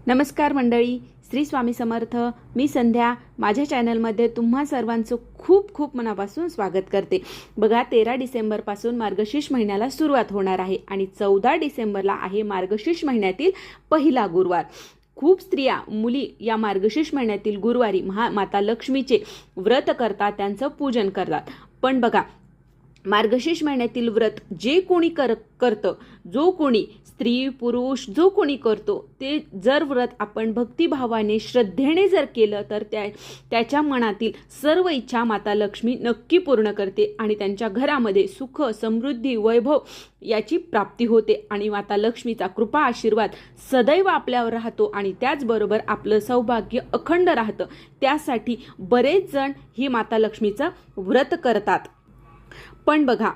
नमस्कार मंडळी, श्री स्वामी समर्थ. मी संध्या. माझ्या चॅनलमध्ये तुम्हा सर्वांचं खूप खूप मनापासून स्वागत करते. बघा, 13 डिसेंबरपासून मार्गशीर्ष महिन्याला सुरुवात होणार आहे आणि 14 डिसेंबरला आहे मार्गशीर्ष महिन्यातील पहिला गुरुवार. खूप स्त्रिया, मुली या मार्गशीर्ष महिन्यातील गुरुवारी माता लक्ष्मीचे व्रत करतात, त्यांचं पूजन करतात. पण बघा, मार्गशीर्ष महिन्यातील व्रत जे कोणी करतं, जो कोणी स्त्री पुरुष जो कोणी करतो, ते जर व्रत आपण भक्तिभावाने श्रद्धेने जर केलं तर त्याच्या मनातील सर्व इच्छा माता लक्ष्मी नक्की पूर्ण करते आणि त्यांच्या घरामध्ये सुख, समृद्धी, वैभव याची प्राप्ती होते आणि माता लक्ष्मीचा कृपा आशीर्वाद सदैव आपल्यावर राहतो आणि त्याचबरोबर आपलं सौभाग्य अखंड राहतं. त्यासाठी बरेच जण ही माता लक्ष्मीचं व्रत करतात. पण बघा,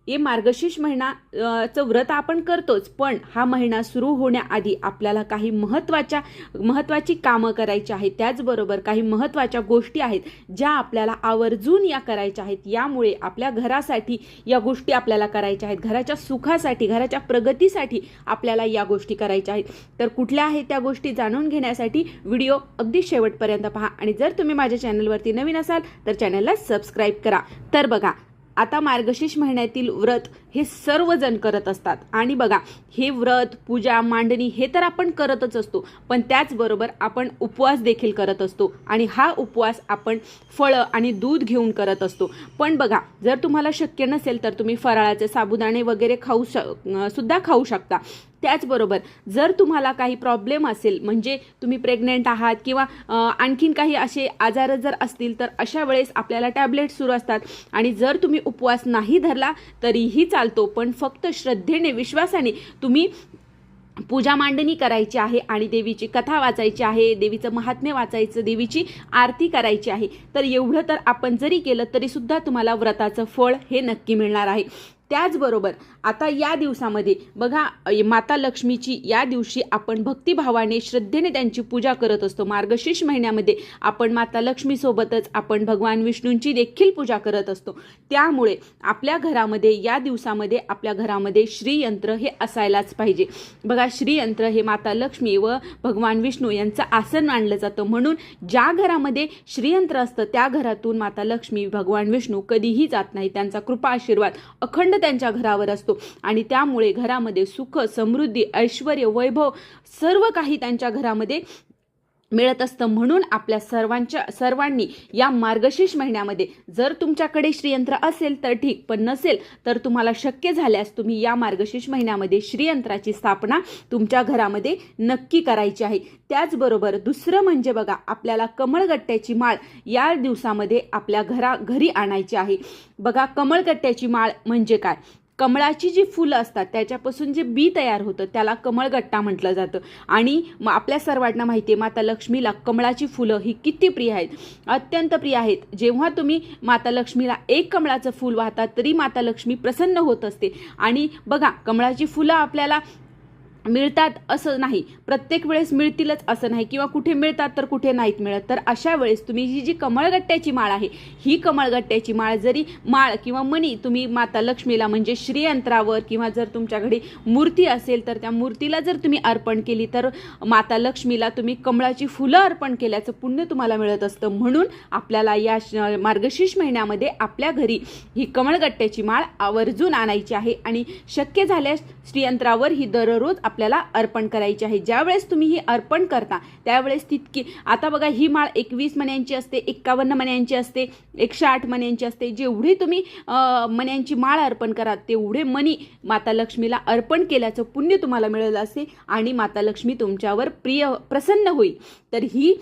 हे मार्गशीर्ष महिनाचं व्रत आपण करतोच, पण हा महिना सुरू होण्याआधी आपल्याला काही महत्त्वाची कामं करायची आहेत. त्याचबरोबर काही महत्त्वाच्या गोष्टी आहेत ज्या आपल्याला आवर्जून करायच्या आहेत. यामुळे आपल्या घरासाठी या गोष्टी आपल्याला करायच्या आहेत. घराच्या सुखासाठी, घराच्या प्रगतीसाठी आपल्याला या गोष्टी करायच्या आहेत. तर कुठल्या आहेत त्या गोष्टी जाणून घेण्यासाठी व्हिडिओ अगदी शेवटपर्यंत पहा आणि जर तुम्ही माझ्या चॅनलवरती नवीन असाल तर चॅनलला सबस्क्राईब करा. तर बघा, आता मार्गशीर्ष महिन्यातील व्रत हे सर्वजण करत असतात आणि बघा, हे व्रत, पूजा, मांडणी हे तर आपण करतच असतो, पण त्याचबरोबर आपण उपवास देखील करत असतो आणि हा उपवास आपण फळं आणि दूध घेऊन करत असतो. पण बघा, जर तुम्हाला शक्य नसेल तर तुम्ही फराळाचे साबुदाणे वगैरे सुद्धा खाऊ शकता. त्याचबरोबर जर तुम्हाला काही प्रॉब्लेम असेल, म्हणजे तुम्ही प्रेग्नेंट आहात किंवा आणखीन काही असे आजार जर असतील, तर अशा वेळेस आपल्याला टॅबलेट सुरू असतात आणि जर तुम्ही उपवास नाही धरला तरीही चालतो, पण फक्त श्रद्धेने, विश्वासाने तुम्ही पूजा मांडणी करायची आहे आणि देवीची कथा वाचायची आहे, देवीचं महात्म्य वाचायचं, देवीची आरती करायची आहे. तर एवढं तर आपण जरी केलं तरी सुद्धा तुम्हाला व्रताचं फळ हे नक्की मिळणार आहे. त्याचबरोबर आता या दिवसामध्ये बघा, माता लक्ष्मीची या दिवशी आपण भक्तिभावाने, श्रद्धेने त्यांची पूजा करत असतो. मार्गशीर्ष महिन्यामध्ये आपण माता लक्ष्मीसोबतच आपण भगवान विष्णूंची देखील पूजा करत असतो. त्यामुळे आपल्या घरामध्ये या दिवसामध्ये आपल्या घरामध्ये श्रीयंत्र हे असायलाच पाहिजे. बघा, श्रीयंत्र हे माता लक्ष्मी व भगवान विष्णू यांचं आसन मानलं जातं. म्हणून ज्या घरामध्ये श्रीयंत्र असतं त्या घरातून माता लक्ष्मी, भगवान विष्णू कधीही जात नाही. त्यांचा कृपा आशीर्वाद अखंड त्यांच्या घरावर असतो आणि त्यामुळे घरामध्ये सुख, समृद्धी, ऐश्वर्य, वैभव सर्व काही त्यांच्या घरामध्ये मिळत असतं. म्हणून आपल्या सर्वांनी या मार्गशीर्ष महिन्यामध्ये जर तुमच्याकडे श्रीयंत्र असेल तर ठीक, पण नसेल तर तुम्हाला शक्य झाल्यास तुम्ही या मार्गशीर्ष महिन्यामध्ये श्रीयंत्राची स्थापना तुमच्या घरामध्ये नक्की करायची आहे. त्याचबरोबर दुसरं म्हणजे बघा, आपल्याला कमळगट्ट्याची माळ या दिवसामध्ये आपल्या घरी आणायची आहे. बघा, कमळगट्ट्याची माळ म्हणजे काय? कमळाची जी फुलं असतात त्याच्यापासून जे बी तयार होतं त्याला कमळगट्टा म्हटलं जातं आणि आपल्या सर्वांना माहिती आहे माता लक्ष्मीला कमळाची फुलं ही किती प्रिय आहेत, अत्यंत प्रिय आहेत. जेव्हा तुम्ही माता लक्ष्मीला एक कमळाचं फूल वाहतात तरी माता लक्ष्मी प्रसन्न होत असते. आणि बघा, कमळाची फुलं आपल्याला मिळतात असं नाही, प्रत्येक वेळेस मिळतीलच असं नाही, किंवा कुठे मिळतात तर कुठे नाहीत मिळत. तर अशा वेळेस तुम्ही ही जी कमळगट्ट्याची माळ आहे, ही कमळगट्ट्याची माळ किंवा मणी तुम्ही माता लक्ष्मीला म्हणजे श्रीयंत्रावर किंवा जर तुमच्याकडे मूर्ती असेल तर त्या मूर्तीला जर तुम्ही अर्पण केली तर माता लक्ष्मीला तुम्ही कमळाची फुलं अर्पण केल्याचं पुण्य तुम्हाला मिळत असतं. म्हणून आपल्याला या मार्गशीर्ष महिन्यामध्ये आपल्या घरी ही कमळगट्ट्याची माळ आवर्जून आणायची आहे आणि शक्य झाल्यास श्रीयंत्रावर ही दररोज आपल्याला अर्पण करायची आहे. ज्यावेळेस तुम्ही ही अर्पण करता त्यावेळेस तितकी, आता बघा, ही माळ 21 मण्यांची असते, 51 मण्यांची असते, 108 मण्यांची असते. जेवढी तुम्ही मण्यांची माळ अर्पण करा तेवढे मणी माता लक्ष्मीला अर्पण केल्याचं पुण्य तुम्हाला मिळालं असते आणि माता लक्ष्मी तुमच्यावर प्रसन्न होईल. तर ही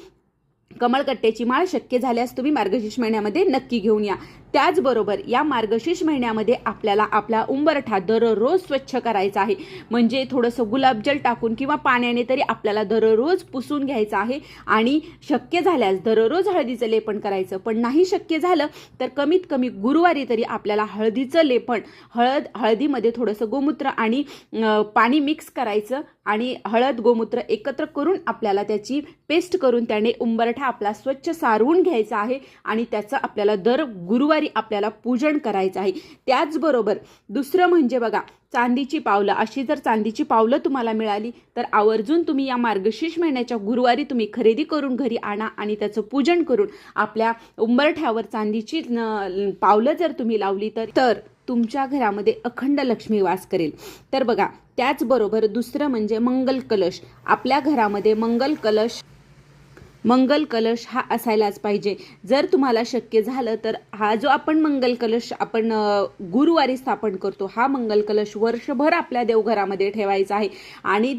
कमळगट्ट्याची माळ शक्य झाल्यास तुम्ही मार्गशीर्ष महिन्यामध्ये नक्की घेऊन या. त्याचबरोबर या मार्गशीर्ष महिन्यामध्ये आपल्याला आपला उंबरठा दररोज स्वच्छ करायचा आहे. म्हणजे थोडंसं गुलाबजल टाकून किंवा पाण्याने तरी आपल्याला दररोज पुसून घ्यायचं आहे आणि शक्य झाल्यास दररोज हळदीचं लेपन करायचं. पण नाही शक्य झालं तर कमीत कमी गुरुवारी तरी आपल्याला हळदीचं लेपन, हळदीमध्ये थोडंसं गोमूत्र आणि पाणी मिक्स करायचं आणि हळद गोमूत्र एकत्र करून आपल्याला त्याची पेस्ट करून त्याने उंबरठा आपला स्वच्छ सारवून घ्यायचा आहे आणि त्याचं आपल्याला दर गुरुवारी आपल्याला पूजन करायचं आहे. त्याचबरोबर दुसरं म्हणजे बघा, चांदीची पावलं. अशी जर चांदीची पावलं तुम्हाला मिळाली तर आवर्जून तुम्ही या मार्गशीर्ष महिन्याच्या गुरुवारी तुम्ही खरेदी करून घरी आणा आणि त्याचं पूजन करून आपल्या उंबरठ्यावर चांदीची पावलं जर तुम्ही लावली तर तुमच्या घरामध्ये अखंड लक्ष्मी वास करेल. तर बघा, त्याचबरोबर दुसरं म्हणजे मंगल कलश. आपल्या घरामध्ये मंगल कलश हा असायलाच पाहिजे. जर तुम्हाला शक्य झालं तर हा जो आपण मंगल कलश आपण गुरुवारी स्थापन करतो, हा मंगल कलश वर्षभर आपल्या देवघरामध्ये ठेवायचा आहे आणि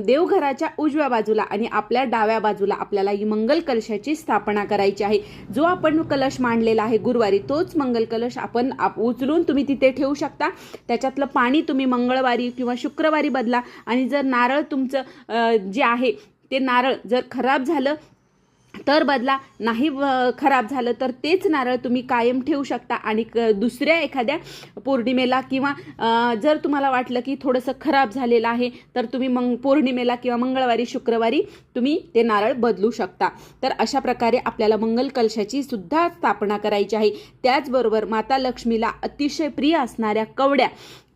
देवघराच्या उजव्या बाजूला आणि आपल्या डाव्या बाजूला आपल्याला ही मंगल कलशाची स्थापना करायची आहे. जो आपण कलश मांडलेला आहे गुरुवारी, तोच मंगल कलश आपण उचलून तुम्ही तिथे ठेवू शकता. त्याच्यातलं पाणी तुम्ही मंगळवारी किंवा शुक्रवारी बदला आणि जर नारळ तुमचं जे आहे ते नारळ जर खराब झालं तर बदला, नाही खराब झालं तर तेच नारळ तुम्ही कायम ठेवू शकता आणि दुसऱ्या एखाद्या पौर्णिमेला किंवा जर तुम्हाला वाटलं की थोडंसं खराब झालेलं आहे तर तुम्ही पौर्णिमेला किंवा मंगळवारी शुक्रवारी तुम्ही ते नारळ बदलू शकता. तर अशा प्रकारे आपल्याला मंगल कलशाची सुद्धा स्थापना करायची आहे. त्याचबरोबर माता लक्ष्मीला अतिशय प्रिय असणाऱ्या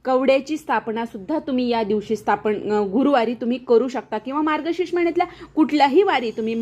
कवड्याची स्थापना सुद्धा तुम्ही या दिवशी गुरुवारी तुम्ही करू शकता किंवा मार्गशीर्ष महिन्यातल्या कुठल्याही वारी तुम्ही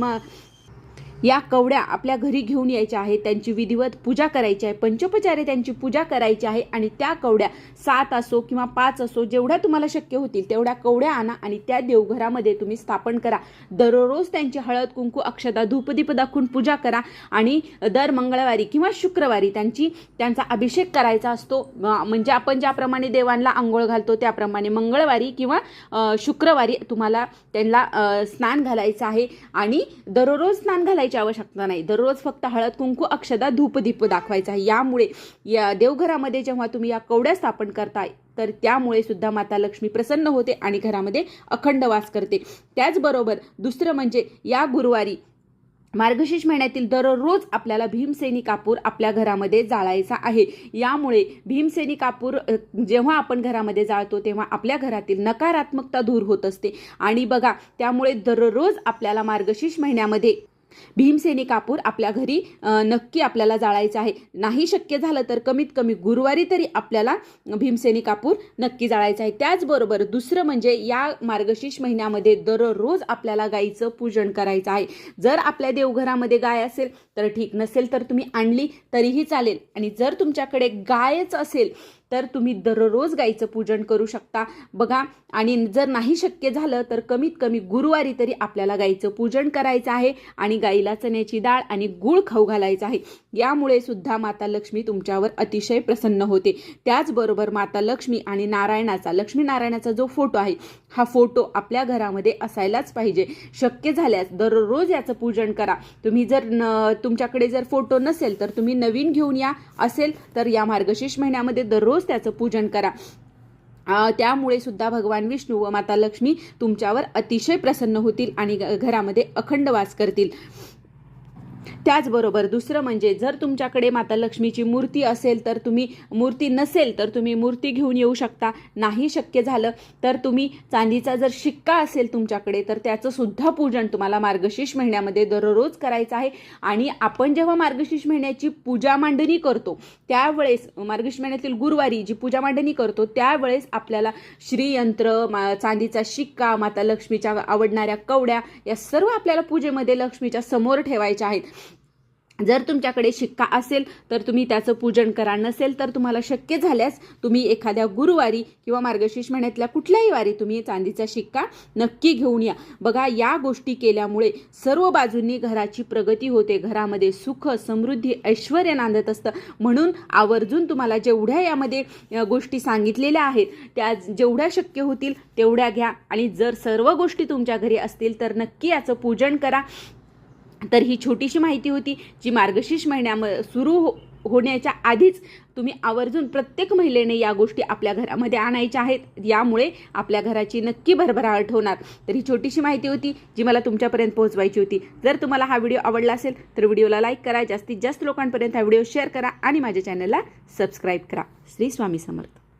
या कवड्या आपल्या घरी घेऊन यायच्या आहेत. त्यांची विधिवत पूजा करायची आहे, पंचोपचारे त्यांची पूजा करायची आहे आणि त्या कवड्या 7 असो किंवा 5 असो, जेवढ्या तुम्हाला शक्य होतील तेवढ्या कवड्या आणा आणि त्या देवघरामध्ये तुम्ही स्थापन करा. दररोज त्यांची हळद कुंकू अक्षता धूपदीप दाखवून पूजा करा आणि दर मंगळवारी किंवा शुक्रवारी त्यांचा अभिषेक करायचा असतो. म्हणजे आपण ज्याप्रमाणे देवांना आंघोळ घालतो त्याप्रमाणे मंगळवारी किंवा शुक्रवारी तुम्हाला त्यांना स्नान घालायचं आहे आणि दररोज स्नान घालायचं आवश्यकता नाही. दररोज फक्त हळद कुंकू अक्षदा धूपदीप दाखवायचा आहे. यामुळे या देवघरामध्ये जेव्हा तुम्ही या कवड्या स्थापन करताय तर त्यामुळे सुद्धा माता लक्ष्मी प्रसन्न होते आणि घरामध्ये अखंड वास करते. त्याचबरोबर दुसरं म्हणजे या गुरुवारी मार्गशीर्ष महिन्यातील दररोज आपल्याला भीमसेनी कापूर आपल्या घरामध्ये जाळायचा आहे. यामुळे भीमसेनी कापूर जेव्हा आपण घरामध्ये जाळतो तेव्हा आपल्या घरातील नकारात्मकता दूर होत असते आणि बघा, त्यामुळे दररोज आपल्याला मार्गशीर्ष महिन्यामध्ये भीमसेनी कापूर आपल्या घरी नक्की आपल्याला जाळायचं आहे. नाही शक्य झालं तर कमीत कमी गुरुवारी तरी आपल्याला भीमसेनी कापूर नक्की जाळायचं आहे. त्याचबरोबर दुसरं म्हणजे या मार्गशीर्ष महिन्यामध्ये दररोज आपल्याला गाईचं पूजन करायचं आहे. जर आपल्या देवघरामध्ये गाय असेल तर ठीक, नसेल तर तुम्ही आणली तरीही चालेल आणि जर तुमच्याकडे गायच असेल तर तुम्ही दररोज गाईचं पूजन करू शकता. बघा, आणि जर नाही शक्य झालं तर कमीत कमी गुरुवारी तरी आपल्याला गाईचं पूजन करायचं आहे आणि गाईला चण्याची डाळ आणि गूळ खाऊ घालायचा आहे. यामुळे सुद्धा माता लक्ष्मी तुमच्यावर अतिशय प्रसन्न होते. त्याचबरोबर माता लक्ष्मी आणि लक्ष्मीनारायणाचा जो फोटो आहे, हा फोटो आपल्या घरामध्ये असायलाच पाहिजे. शक्य झाल्यास दररोज याचं पूजन करा. तुम्ही जर तुमच्याकडे जर फोटो नसेल तर तुम्ही नवीन घेऊन या, असेल तर या मार्गशीर्ष महिन्यामध्ये दररोज त्याचं पूजन करा. त्यामुळे सुद्धा भगवान विष्णू व माता लक्ष्मी तुमच्यावर अतिशय प्रसन्न होतील आणि घरामध्ये अखंड वास करतील. त्याचबरोबर दुसरं म्हणजे जर तुमच्याकडे माता लक्ष्मीची मूर्ती असेल तर मूर्ती नसेल तर तुम्ही मूर्ती घेऊन येऊ शकता. नाही शक्य झालं तर तुम्ही चांदीचा जर शिक्का असेल तुमच्याकडे तर त्याचं सुद्धा पूजन तुम्हाला मार्गशीर्ष महिन्यामध्ये दररोज करायचं आहे. आणि आपण जेव्हा मार्गशीर्ष महिन्याची पूजा मांडणी करतो त्यावेळेस, मार्गशीर्ष महिन्यातील गुरुवारी जी पूजा मांडणी करतो त्यावेळेस आपल्याला श्रीयंत्र, चांदीचा शिक्का, माता लक्ष्मीच्या आवडणाऱ्या कवड्या या सर्व आपल्याला पूजेमध्ये लक्ष्मीच्या समोर ठेवायच्या आहेत. जर तुमच्याकडे शिक्का असेल तर तुम्ही त्याचं पूजन करा, नसेल तर तुम्हाला शक्य झाल्यास तुम्ही एखाद्या गुरुवारी किंवा मार्गशीर्ष महिन्यातल्या कुठल्याही वारी तुम्ही चांदीचा शिक्का नक्की घेऊन या. बघा, या गोष्टी केल्यामुळे सर्व बाजूंनी घराची प्रगती होते, घरामध्ये सुख, समृद्धी, ऐश्वर्य नांदत असतं. म्हणून आवर्जून तुम्हाला जेवढ्या यामध्ये गोष्टी सांगितलेल्या आहेत त्या जेवढ्या शक्य होतील तेवढ्या घ्या आणि जर सर्व गोष्टी तुमच्या घरी असतील तर नक्की याचं पूजन करा. तर ही छोटीशी माहिती होती जी मार्गशीर्ष महिन्यामध्ये सुरू होण्याच्या आधीच तुम्ही आवर्जून प्रत्येक महिलेने या गोष्टी आपल्या घरामध्ये आणायच्या आहेत. यामुळे आपल्या घराची नक्की भरभराट होणार. तर ही छोटीशी माहिती होती जी मला तुमच्यापर्यंत पोहोचवायची होती. जर तुम्हाला हा व्हिडिओ आवडला असेल तर व्हिडिओला लाईक करा, जास्तीत जास्त लोकांपर्यंत हा व्हिडिओ शेअर करा आणि माझ्या चॅनलला सबस्क्राईब करा. श्री स्वामी समर्थ.